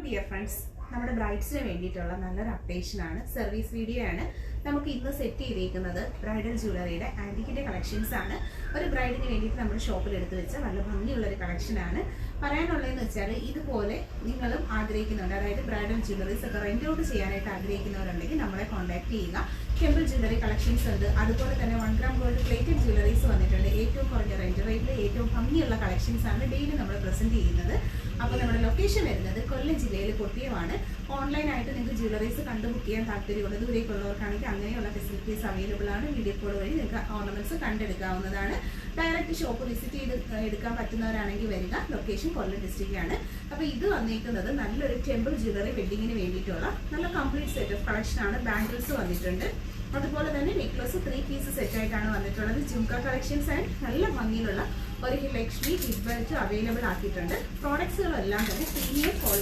Dear friends, നമ്മുടെ ബ്രൈഡ്സിന് വേണ്ടിയിട്ടുള്ള നല്ലൊരു അപ്ഡേഷനാണ്, സർവീസ് വീഡിയോ ആണ്. നമുക്ക് ഇന്ന് സെറ്റ് ചെയ്തിരിക്കുന്നത് ബ്രൈഡൽ ജ്വല്ലറിയുടെ ആൻറ്റിക്കിൻ്റെ കളക്ഷൻസ് ആണ്. ഒരു ബ്രൈഡിന് വേണ്ടിയിട്ട് നമ്മുടെ ഷോപ്പിൽ എടുത്തു വെച്ച നല്ല ഭംഗിയുള്ളൊരു കളക്ഷനാണ്. പറയാനുള്ളതെന്ന് വെച്ചാൽ, ഇതുപോലെ നിങ്ങളും ആഗ്രഹിക്കുന്നുണ്ട്, അതായത് ബ്രൈഡൽ ജ്വല്ലറീസ് ഒക്കെ റെൻ്റ് ഔട്ട് ചെയ്യാനായിട്ട് ആഗ്രഹിക്കുന്നവരുണ്ടെങ്കിൽ നമ്മളെ കോൺടാക്ട് ചെയ്യുക. ടെമ്പിൾ ജ്വല്ലറി കളക്ഷൻസ് ഉണ്ട്, അതുപോലെ തന്നെ 1 ഗ്രാം ഗോൾഡ് പ്ലേറ്റഡ് ജ്വല്ലറീസ് വന്നിട്ടുണ്ട്. ഏറ്റവും കുറഞ്ഞ റെൻ്റ് റേറ്റിൽ ഏറ്റവും ഭംഗിയുള്ള കളക്ഷൻസ് ആണ് ഡെയിലി നമ്മൾ പ്രസൻറ്റ് ചെയ്യുന്നത്. അപ്പോൾ നമ്മുടെ ലൊക്കേഷൻ വരുന്നത് കൊല്ലം ജില്ലയിൽ കൊട്ടിയമാണ്. ഓൺലൈനായിട്ട് നിങ്ങൾക്ക് ജ്വല്ലറീസ് കണ്ടു ബുക്ക് ചെയ്യാൻ താല്പര്യമുള്ള ദൂരേക്കുള്ളവർക്കാണെങ്കിൽ അങ്ങനെയുള്ള ഫെസിലിറ്റീസ് അവൈലബിൾ ആണ്. വീഡിയോ കോൾ വഴി നിങ്ങൾക്ക് ഓർണമെന്റ്സ് കണ്ടെടുക്കാവുന്നതാണ്. ഡയറക്റ്റ് ഷോപ്പ് വിസിറ്റ് ചെയ്ത് എടുക്കാൻ പറ്റുന്നവരാണെങ്കിൽ വരിക. ലൊക്കേഷൻ കൊല്ലം ഡിസ്ട്രിക്റ്റ് ആണ്. അപ്പോൾ ഇത് വന്നിരിക്കുന്നത് നല്ലൊരു ടെമ്പിൾ ജ്വല്ലറി വെഡിങ്ങിന് വേണ്ടിയിട്ടുള്ള നല്ല കംപ്ലീറ്റ് സെറ്റ് ഓഫ് കളക്ഷൻ ആണ്. ബാംഗിൾസ് വന്നിട്ടുണ്ട്, അതുപോലെ തന്നെ നെക്ലസ് 3 പീസ് സെറ്റ് ആയിട്ടാണ് വന്നിട്ടുള്ളത്. ജുംക കളക്ഷൻസ് ആൻഡ് നല്ല ഭംഗിയിലുള്ള ഒരു ലക്ഷ്മി ഹിറ്റ് ബെൽറ്റ് അവൈലബിൾ ആക്കിയിട്ടുണ്ട്. പ്രോഡക്ട്സുകളെല്ലാം തന്നെ പ്രീമിയം ക്വാളിറ്റി